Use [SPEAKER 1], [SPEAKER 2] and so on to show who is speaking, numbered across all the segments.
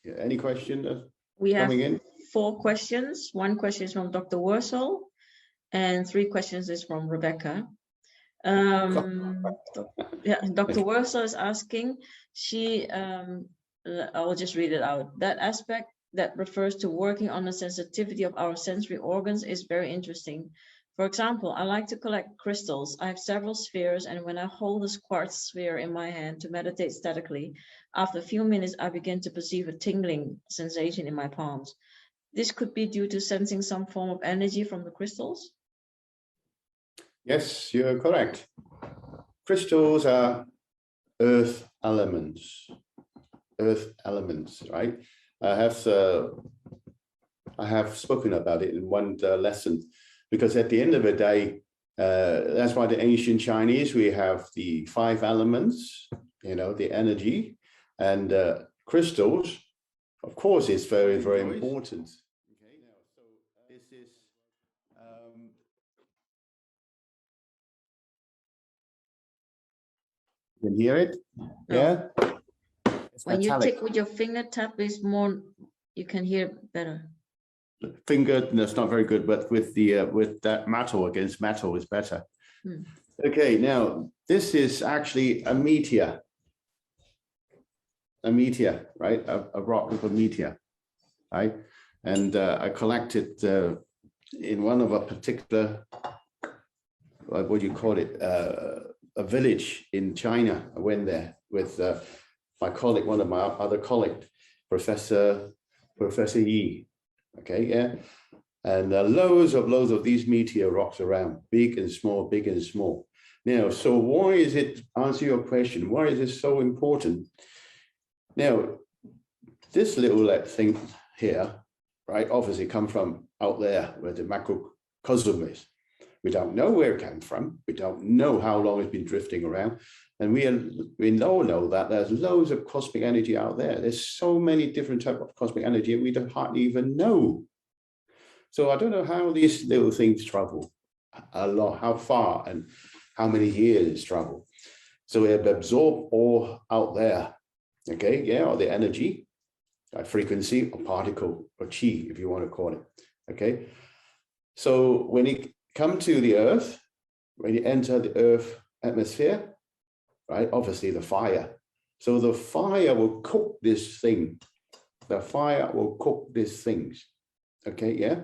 [SPEAKER 1] Yeah, any question
[SPEAKER 2] We have
[SPEAKER 1] coming in?
[SPEAKER 2] 4 questions. 1 question is from Dr. Wursel, and 3 questions is from Rebecca. Yeah, Dr. Wursel is asking, I'll just read it out. That aspect that refers to working on the sensitivity of our sensory organs is very interesting. For example, I like to collect crystals. I have several spheres, and when I hold this quartz sphere in my hand to meditate statically, after a few minutes, I begin to perceive a tingling sensation in my palms. This could be due to sensing some form of energy from the crystals?
[SPEAKER 1] Yes, you're correct. Crystals are earth elements, right? I have spoken about it in one lesson, because at the end of the day, that's why the ancient Chinese, we have the 5 elements, you know, the energy, and crystals, of course, is very, very important. Okay, now, so this is, you can hear it? No. Yeah? It's
[SPEAKER 2] when
[SPEAKER 1] metallic.
[SPEAKER 2] You tick with your finger, tap is more, you can hear better.
[SPEAKER 1] Finger, that's not very good, but with the with that metal against metal is better. Okay, now this is actually a meteor, right? A rock with a meteor, right? And I collected in one of a particular, what do you call it, a village in China. I went there with my colleague, one of my other colleagues, Professor Yi. Okay, yeah, and loads of these meteor rocks around, big and small, big and small. Now, so why is it, answer your question, why is this so important? Now, this little thing here, right, obviously come from out there where the macrocosm is. We don't know where it came from. We don't know how long it's been drifting around. And we all know that there's loads of cosmic energy out there. There's so many different types of cosmic energy, and we don't hardly even know. So I don't know how these little things travel, a lot, how far and how many years travel. So we absorb all out there, okay, yeah, or the energy, like frequency or particle or chi, if you want to call it, okay. So when it comes to the Earth, when you enter the Earth atmosphere, right, obviously the fire. So the fire will cook this thing. The fire will cook these things, okay, yeah.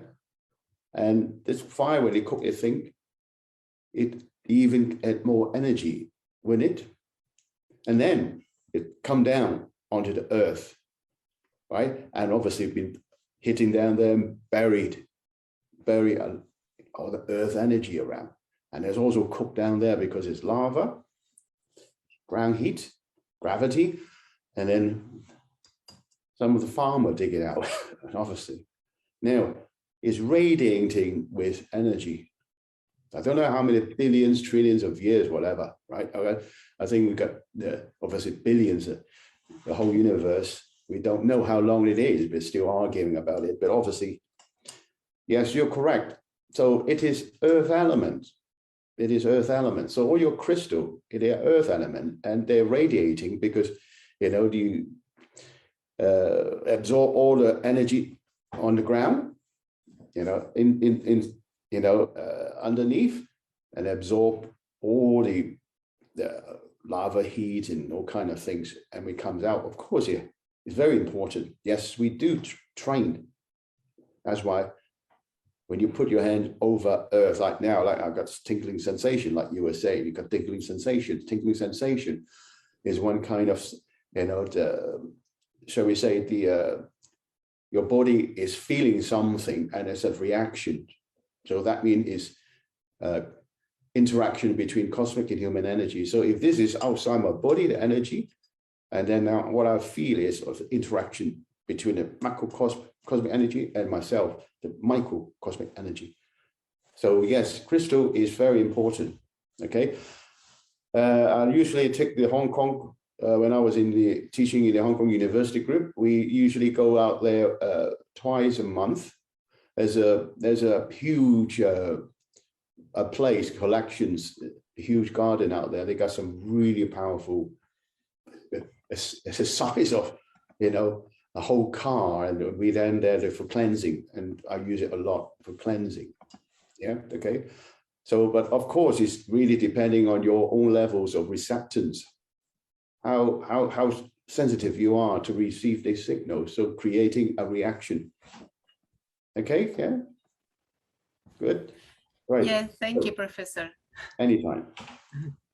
[SPEAKER 1] And this fire, when it cook a thing, it even add more energy with it, and then it come down onto the Earth, right? And obviously been hitting down there and bury all the Earth energy around. And there's also cooked down there because it's lava, ground heat, gravity, and then some of the farmer dig it out, obviously. Now, it's radiating with energy. I don't know how many billions, trillions of years, whatever, right? Okay. I think we've got obviously billions, the whole universe. We don't know how long it is, but still arguing about it. But obviously, yes, you're correct. So it is earth element. It is earth element. So all your crystal, they're earth element, and they're radiating because, you know, you absorb all the energy on the ground, you know, underneath, and absorb all the lava heat and all kind of things, and it comes out. Of course, yeah, it's very important. Yes, we do train. That's why when you put your hand over Earth, like now, like I've got tingling sensation, like you were saying, you've got tingling sensation. Tingling sensation is one kind of, you know, shall we say, your body is feeling something and it's a reaction. So that means is interaction between cosmic and human energy. So if this is outside my body, the energy, and then now what I feel is of interaction between the macrocosmic energy and myself, the microcosmic energy. So yes, crystal is very important. Okay, I usually take the Hong Kong. When I was teaching in the Hong Kong University group, we usually go out there twice a month. There's a huge a place, collections, a huge garden out there. They got some really powerful, it's the size of, you know, a whole car, and we then there for cleansing, and I use it a lot for cleansing. Yeah, okay. So, but of course, it's really depending on your own levels of receptance, how sensitive you are to receive the signal. So creating a reaction. Okay, yeah, good. Right.
[SPEAKER 3] Yeah, thank you, Professor.
[SPEAKER 1] Anytime.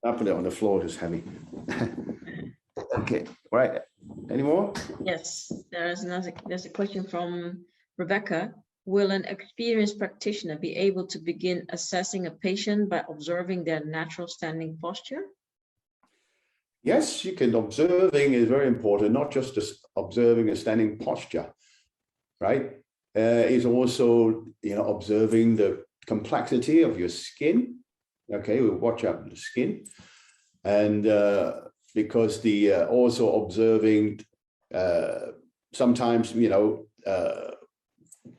[SPEAKER 1] I'll put it on the floor, it's heavy. Okay, right. Any more?
[SPEAKER 2] Yes, there's a question from Rebecca. Will an experienced practitioner be able to begin assessing a patient by observing their natural standing posture?
[SPEAKER 1] Yes, you can. Observing is very important, not just observing a standing posture, right? It's also, observing the complexity of your skin. Okay, we watch out the skin. And because also observing sometimes,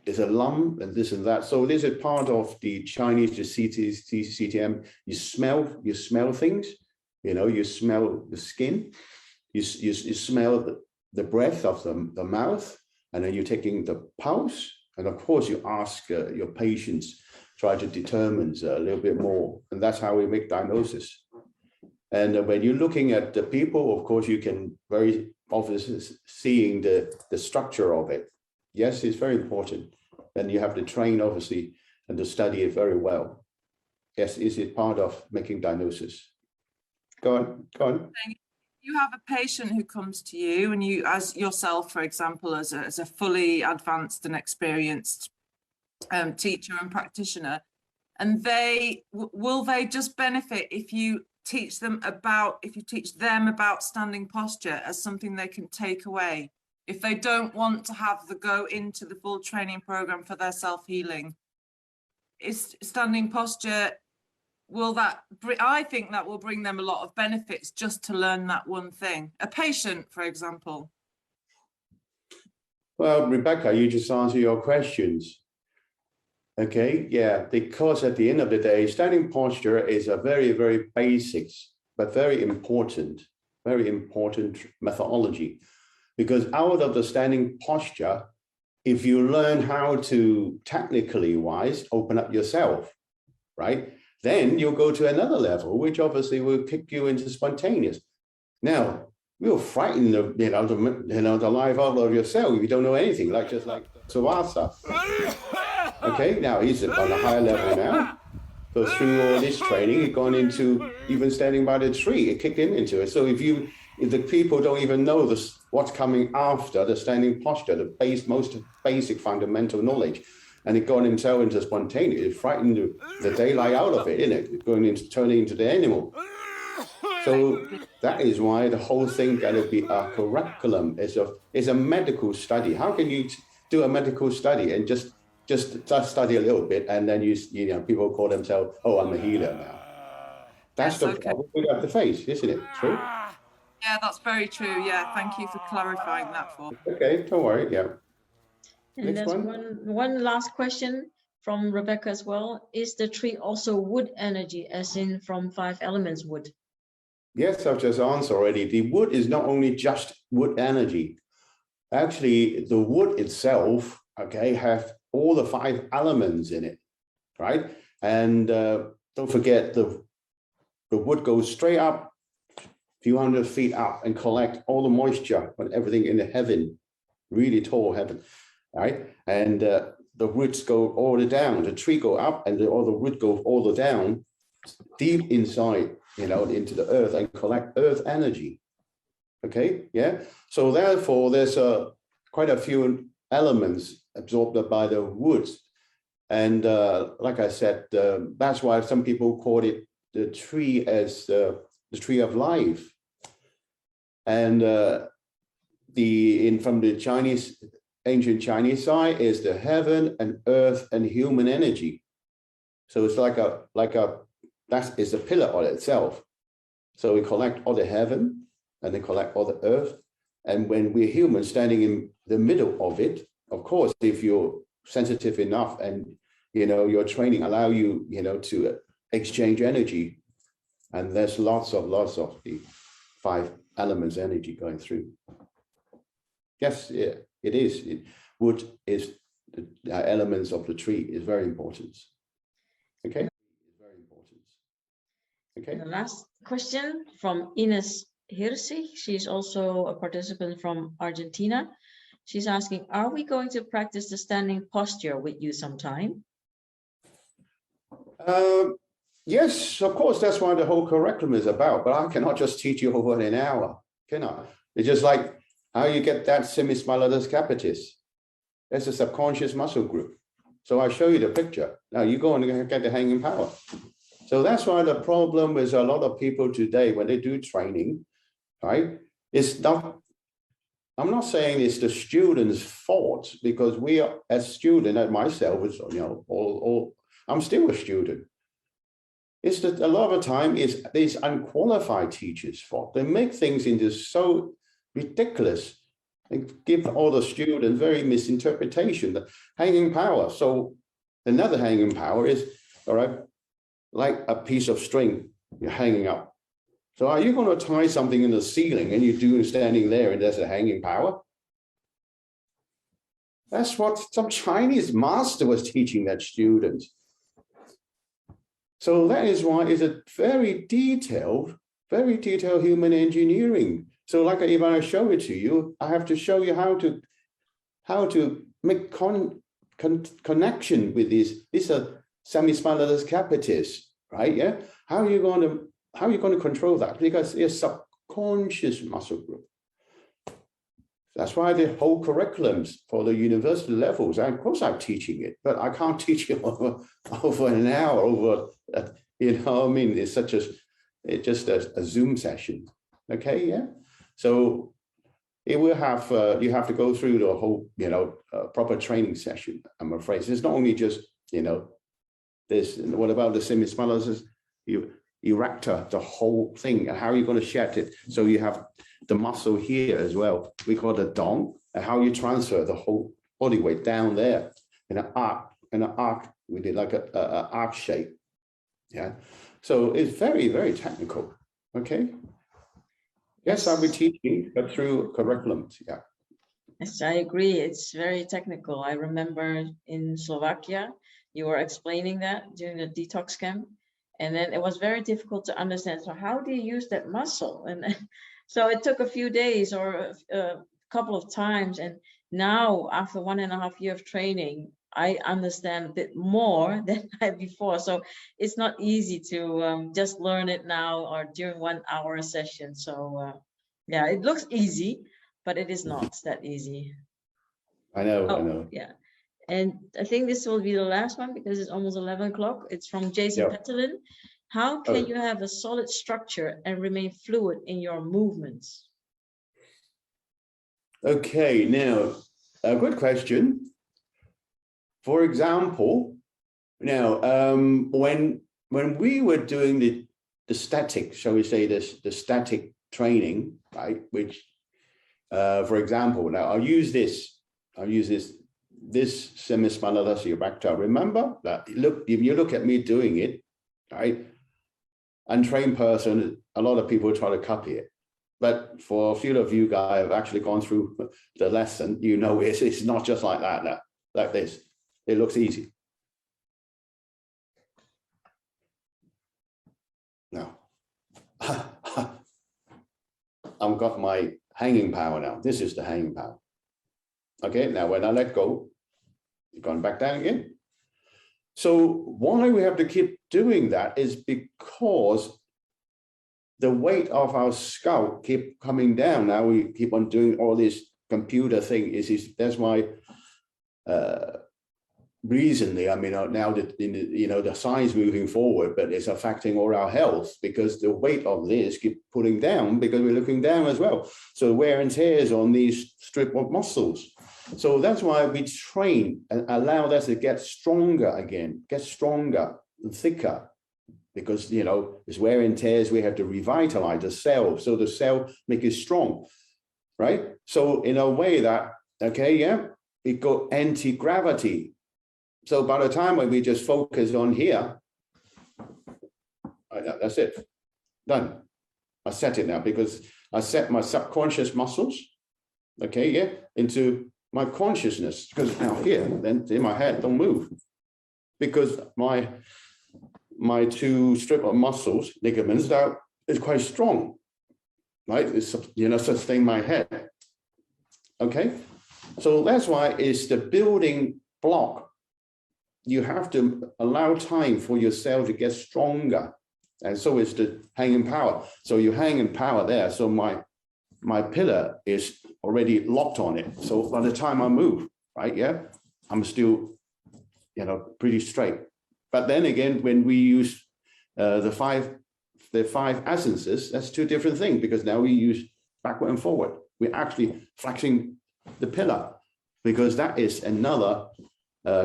[SPEAKER 1] there's a lump and this and that. So this is part of the Chinese, the CTM. You smell things, you smell the skin, you smell the breath of the mouth, and then you're taking the pulse. And of course, you ask your patients, try to determine a little bit more. And that's how we make diagnosis. And when you're looking at the people, of course, you can very obviously seeing the structure of it. Yes, it's very important. And you have to train, obviously, and to study it very well. Yes, is it part of making diagnosis? Go on.
[SPEAKER 4] You have a patient who comes to you, and you, as yourself, for example, as a fully advanced and experienced teacher and practitioner, and will they just benefit if you teach them about standing posture as something they can take away? If they don't want to have the go into the full training program for their self-healing, is standing posture, I think that will bring them a lot of benefits just to learn that one thing. A patient, for example.
[SPEAKER 1] Well, Rebecca, you just answer your questions. Okay, yeah, because at the end of the day, standing posture is a very, very basic, but very important methodology. Because out of the standing posture, if you learn how to technically wise open up yourself, right? Then you'll go to another level, which obviously will kick you into spontaneous. Now, you'll frighten the life out of yourself if you don't know anything, just like Savasa. Okay, now he's on a higher level now. So through all this training, he's gone into even standing by the tree. It kicked him into it. So if the people don't even know what's coming after the standing posture, the most basic fundamental knowledge, and it got himself into spontaneous, it frightened the daylight out of it, isn't it? Turning into the animal. So that is why the whole thing got to be a curriculum. It's a medical study. How can you do a medical study and just study a little bit, and then people call themselves, oh, I'm a healer now. That's the problem we have to face, isn't it? True?
[SPEAKER 4] Yeah, that's very true. Yeah, thank you for clarifying that for me.
[SPEAKER 1] Okay, don't worry. Yeah.
[SPEAKER 2] And
[SPEAKER 1] Next
[SPEAKER 2] there's
[SPEAKER 1] one.
[SPEAKER 2] one last question from Rebecca as well. Is the tree also wood energy, as in from 5 elements wood?
[SPEAKER 1] Yes, I've just answered already. The wood is not only just wood energy. Actually, the wood itself, okay, have all the 5 elements in it, right? And don't forget, the wood goes straight up, a few hundred feet up, and collect all the moisture and everything in the heaven, really tall heaven, right? And the roots go all the way down. The tree go up, and all the wood goes all the down, deep inside, into the earth, and collect earth energy. Okay, yeah. So therefore, there's quite a few elements absorbed by the woods, and like I said, that's why some people call it the tree as the tree of life. And from the Chinese, ancient Chinese side, is the heaven and earth and human energy. So it's that is a pillar on itself. So we collect all the heaven and then collect all the earth. And when we're human standing in the middle of it, of course, if you're sensitive enough and your training allow you, to exchange energy, and there's lots of the 5 elements energy going through. Yes, yeah, It is. Wood is the elements of the tree is very important. Okay, very important. Okay.
[SPEAKER 2] And the last question from Ines Hirsi. She's also a participant from Argentina. She's asking, are we going to practice the standing posture with you sometime?
[SPEAKER 1] Yes, of course, that's why the whole curriculum is about, but I cannot just teach you over an hour, can I? It's just like how you get that semispinatus capitis. That's a subconscious muscle group. So I show you the picture. Now you go and get the hanging power. So that's why the problem with a lot of people today, when they do training, right, it's not, I'm not saying it's the student's fault, because we are, as student, and myself, is, you know, I'm still a student. It's that a lot of the time is these unqualified teachers' fault. They make things into so ridiculous and give all the students very misinterpretation. The hanging power. So another hanging power is, all right, like a piece of string you're hanging up. So are you going to tie something in the ceiling and you do standing there and there's a hanging power? That's what some Chinese master was teaching that student. So that is why it's a very detailed human engineering. So like if I show it to you, I have to show you how to make connection with these. These are semispinatus capitis, right? Yeah. How are you going to control that? Because it's subconscious muscle group. That's why the whole curriculums for the university levels, and of course I'm teaching it, but I can't teach it over an hour, you know, I mean, it's just a Zoom session. Okay, yeah. So it will have, you have to go through the whole, you know, proper training session, I'm afraid. It's not only just, you know, this, what about the semispinatus erector, the whole thing, and how are you going to shed it? So you have the muscle here as well. We call it dong, and how you transfer the whole body weight down there in an arc. We did like a arc shape. Yeah. So it's very, very technical. Okay. Yes, I'll be teaching, but through curriculums. Yeah.
[SPEAKER 2] Yes, I agree. It's very technical. I remember in Slovakia, you were explaining that during the detox camp. And then it was very difficult to understand. So how do you use that muscle? And so it took a few days or a couple of times. And now after 1.5 years of training, I understand a bit more than I before. So it's not easy to just learn it now or during 1 hour session. So yeah, it looks easy, but it is not that easy.
[SPEAKER 1] I know,
[SPEAKER 2] Oh,
[SPEAKER 1] I know.
[SPEAKER 2] Yeah. And I think this will be the last one because it's almost 11 o'clock. It's from Jason Petalin. How can you have a solid structure and remain fluid in your movements?
[SPEAKER 1] Okay, now, a good question. For example, now, when we were doing the static, shall we say this, the static training, right? Which, for example, now I'll use this semispinatus erector. Remember that, look, if you look at me doing it, right? Untrained person, a lot of people try to copy it. But for a few of you guys have actually gone through the lesson, you know it's not just like that, like this. It looks easy. Now, I've got my hanging power now. This is the hanging power. Okay, now when I let go, you've gone back down again. So why we have to keep doing that is because the weight of our skull keep coming down. Now we keep on doing all this computer thing. That's why recently, I mean, now that you know the science moving forward, but it's affecting all our health because the weight of this keep pulling down because we're looking down as well. So wear and tears on these strip of muscles. So that's why we train and allow that to get stronger again, get stronger and thicker, because, you know, it's wear and tears. We have to revitalize the cell. So the cell make it strong, right? So in a way that, okay, yeah, it go anti-gravity. So by the time when we just focus on here, that's it, done. I set it now because I set my subconscious muscles, okay, yeah, into my consciousness, because now here, then in my head, don't move, because my two strip of muscles, ligaments, that is quite strong, right? It's, you know, sustain my head. Okay, so that's why it's the building block. You have to allow time for your cell to get stronger, and so is the hanging power. So you hang in power there. So my pillar is already locked on it. So by the time I move, right, yeah, I'm still, you know, pretty straight. But then again, when we use the five essences, that's two different things, because now we use backward and forward. We're actually flexing the pillar, because that is another,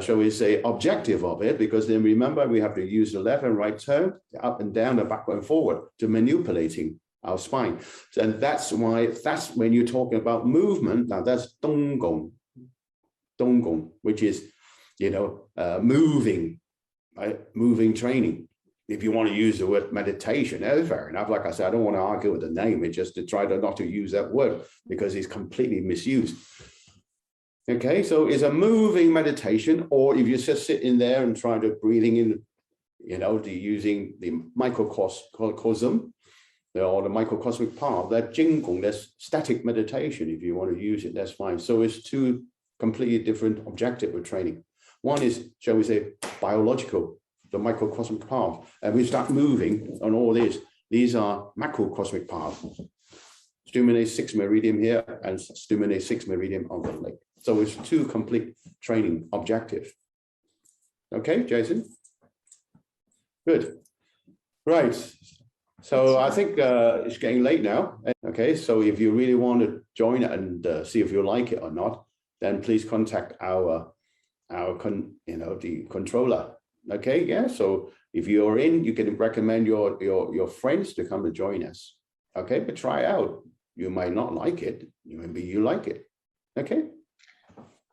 [SPEAKER 1] shall we say, objective of it, because then remember, we have to use the left and right turn, the up and down, the backward and forward, to manipulating our spine. And that's why, that's when you're talking about movement. Now that's donggong, which is, you know, moving, right? Moving training. If you want to use the word meditation, that's fair enough. Like I said, I don't want to argue with the name. It's just to try to not to use that word, because it's completely misused. Okay, so it's a moving meditation, or if you're just sitting there and trying to breathing in, you know, using the microcosm, or the microcosmic part, that Jingong, that's static meditation. If you want to use it, that's fine. So it's two completely different objectives with training. One is, shall we say, biological, the microcosmic part, and we start moving on all this. These are macrocosmic parts. Stimulate 6 meridian here and stimulate 6 meridian on the leg. So it's two complete training objectives. Okay, Jason? Good. Right. So I think it's getting late now. Okay, so if you really want to join and see if you like it or not, then please contact our the controller. Okay, yeah. So if you're in, you can recommend your friends to come to join us. Okay, but try out. You might not like it. Maybe you like it. Okay.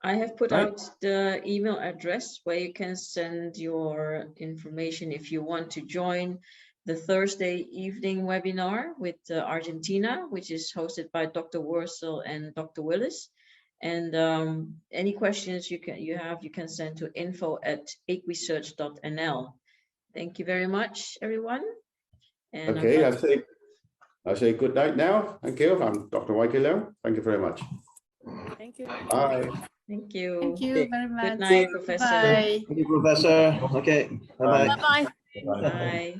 [SPEAKER 2] I have put out the email address where you can send your information if you want to join the Thursday evening webinar with Argentina, which is hosted by Dr. Wursel and Dr. Willis. And any questions you can send to info@achesearch.nl. Thank you very much, everyone. And
[SPEAKER 1] okay, I say good night now. Thank you. I'm Dr. Waikilo. Thank you very much.
[SPEAKER 3] Thank you.
[SPEAKER 2] Bye. Thank you.
[SPEAKER 3] Thank you very much.
[SPEAKER 2] Good night, Professor.
[SPEAKER 3] Bye.
[SPEAKER 5] Thank you, Professor. Okay. Bye-bye.
[SPEAKER 3] Bye-bye.
[SPEAKER 2] Bye.